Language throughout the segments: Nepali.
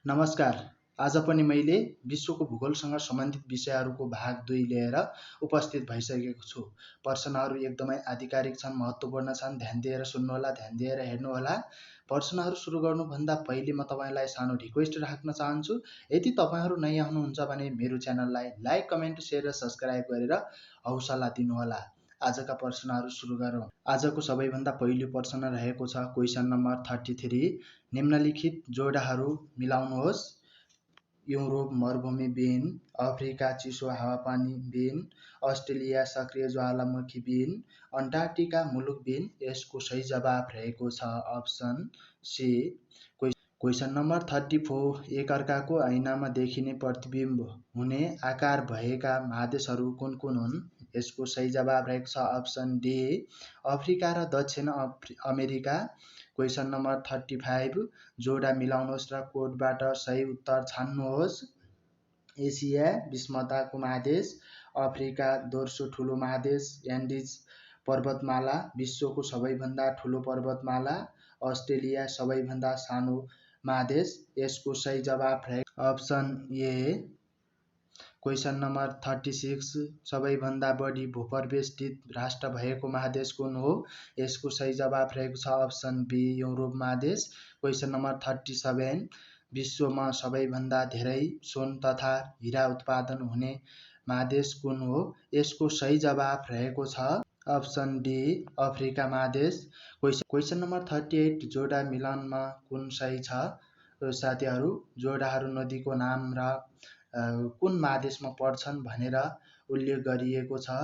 नमस्कार। आज पनि मैले विश्वको भूगोलसँग सम्बन्धित विषयहरूको भाग 2 लिएर उपस्थित भइसकेको छु। प्रश्नहरू एकदमै आधिकारिक छन्, महत्त्वपूर्ण छन्। ध्यान दिएर सुन्नुहोला, ध्यान दिएर हेर्नुहोला। प्रश्नहरू सुरु गर्नुभन्दा पहिले म तपाईँलाई सानो रिक्वेस्ट राख्न चाहन्छु। यदि तपाईँहरू नयाँ हुनुहुन्छ भने मेरो च्यानललाई लाइक, कमेन्ट, सेयर र सब्स्क्राइब गरेर हौसला दिनुहोला। आजका प्रश्नहरू सुरु गरौँ। आजको सबैभन्दा पहिलो प्रश्न रहेको छ क्वेसन नम्बर 33। निम्नलिखित जोडाहरू मिलाउनुहोस्। युरोप मरुभूमि बिन, अफ्रिका चिसो हावापानी बिन, अस्ट्रेलिया सक्रिय ज्वालामुखी बिन, अन्टार्कटिका मुलुक बिन। यसको सही जवाफ रहेको छ अप्सन सी। Question number 34। एकअर्काको ऐनामा देखिने प्रतिबिम्ब हुने आकार भएका महादेशहरू कुन कुन हुन्? यसको सही जवाफ रहेको छ अप्सन डी, अफ्रिका र दक्षिण अमेरिका। Question number 35। जोडा मिलाउनुहोस् र कोडबाट सही उत्तर छान्नुहोस्। एसिया विषमताको महादेश, अफ्रिका दोस्रो ठुलो महादेश, एन्डिज पर्वतमाला विश्वको सबैभन्दा ठुलो पर्वतमाला, अस्ट्रेलिया सबैभन्दा सानो महादेश। यसको सही जवाफ रहेको अप्सन ए। Question number 36। सबैभन्दा बढी भूपरिवेष्टित राष्ट्र भएको महादेश कुन हो? यसको सही जवाफ रहेको छ अप्सन बी, युरोप महादेश। Question number 37। विश्वमा सबैभन्दा धेरै सुन तथा हिरा उत्पादन हुने महादेश कुन हो? यसको सही जवाफ रहेको छ अप्सन डी, अफ्रिका महादेश। Question number 38। जोडा मिलानमा कुन सही छ? साथीहरू, जोडाहरू नदीको नाम र कुन महादेशमा पर्छन् भनेर उल्लेख गरिएको छ।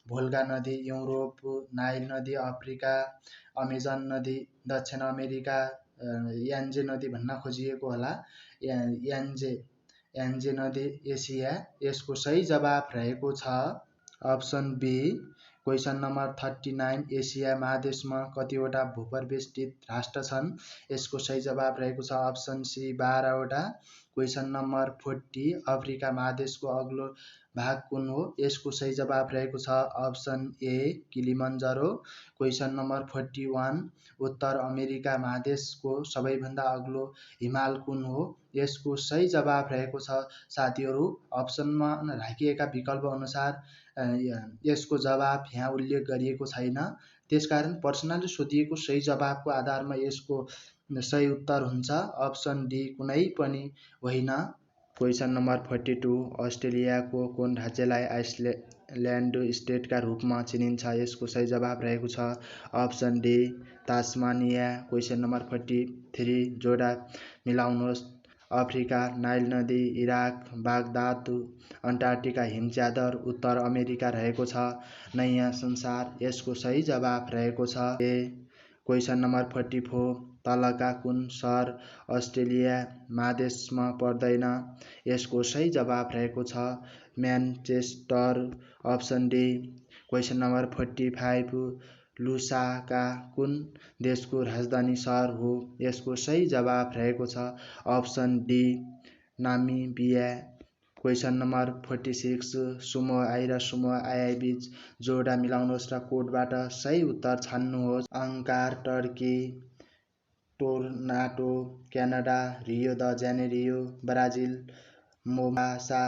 भोल्गा नदी युरोप, नाइल नदी अफ्रिका, अमेजन नदी दक्षिण अमेरिका, यान्जे नदी भन्न खोजिएको होला, यान्जे नदी एसिया। यसको सही जवाफ रहेको छ option B. Question number 39। Asia महादेशमा कतिवटा भूपरिवेष्टित राष्ट्र छन्? यसको सही जवाफ रहेको छ अप्सन सी, 12वटा। Question number 40। अफ्रिका महादेशको अग्लो भाग कुन हो? यसको सही जवाफ रहेको छ option A, Kilimanjaro. Question number 41। उत्तर अमेरिका महादेशको सबैभन्दा अग्लो हिमाल कुन हो? यसको सही जवाफ रहेको छ साथीहरू, अप्सनमा राखिएका विकल्प अनुसार यसको जवाफ यहाँ उल्लेख गरिएको छैन। त्यसकारण प्रश्नले सोधिएको सही जवाफको आधारमा यसको सही उत्तर हुन्छ अप्सन डी, कुनै पनि होइन। Question number 42। अस्ट्रेलियाको कुन राज्यलाई आइसल्यान्ड स्टेटका रूपमा चिनिन्छ? यसको सही जवाफ रहेको छ option D, Tasmania. Question number 43। जोडा मिलाउनुहोस्। अफ्रिका नाइल नदी, इराक बागदाद, अन्टार्कटिका हिमच्यादर, उत्तर अमेरिका रहेको छ नयाँ संसार। यसको सही जवाफ रहेको छ ए। Question number 44। तलका कुन सहर अस्ट्रेलिया महादेशमा पर्दैन? यसको सही जवाफ रहेको छ Manchester, option D. Question number 45। Lusaka कुन देशको राजधानी सहर हो? यसको सही जवाफ रहेको छ option D, Namibia. Question number 46। सुमोआई र सुमोआई बीच जोडा मिलाउनुहोस् र कोडबाट सही उत्तर छान्नुहोस्। Ankara Turkey, Toronto Canada, Rio de Janeiro Brazil, Mombasa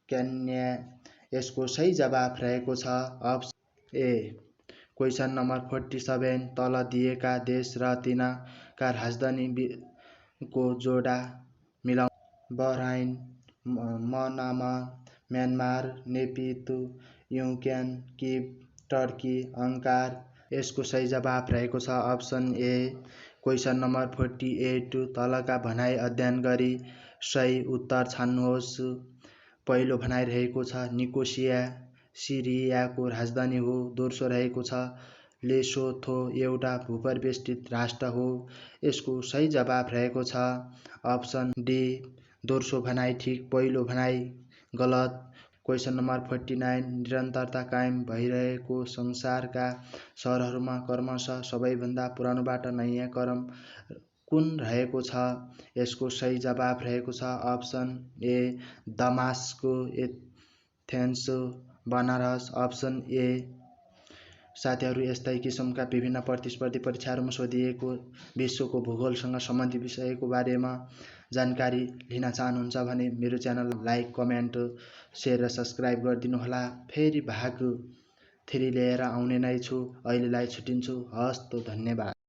Kenya. यसको सही जवाफ रहेको छ अप्सन ए। Question number 47। तल दिएका देश र तिनका राजधानीको जोडा मिलाउनुहोस्। Bahrain, Manama, Myanmar, Naypyidaw, Ukraine, Kyiv, Turkey, Ankara. यसको सही जवाफ रहेको छ अप्सन ए। Question number 48। तलका भनाइ अध्ययन गरी सही उत्तर छान्नुहोस्। पहिलो भनाइ रहेको छ निकोसिया सिरियाको राजधानी हो। दोस्रो रहेको छ लेसोथो एउटा भूपरिवेष्टित राष्ट्र हो। यसको सही जवाफ रहेको छ अप्सन डी, दोस्रो भनाइ ठिक, पहिलो भनाइ गलत। Question number 49। निरन्तरता कायम भइरहेको संसारका सहरहरूमा क्रमशः सबैभन्दा पुरानोबाट नयाँ क्रम कुन रहेको छ? यसको सही जवाफ रहेको छ option A, Damascus, Athens, Banaras. Option A. साथीहरू, यस्तै किसिमका विभिन्न प्रतिस्पर्धी परीक्षाहरूमा सोधिएको विश्वको भूगोलसँग सम्बन्धित विषयको बारेमा जानकारी लिन चाहनुहुन्छ भने मेरो च्यानल लाइक, कमेन्ट, सेयर र सब्सक्राइब गरिदिनुहोला। फेरि भाग 3 लिएर आउने नै छु। अहिलेलाई छुट्टिन्छु। हवस् त धन्यवाद।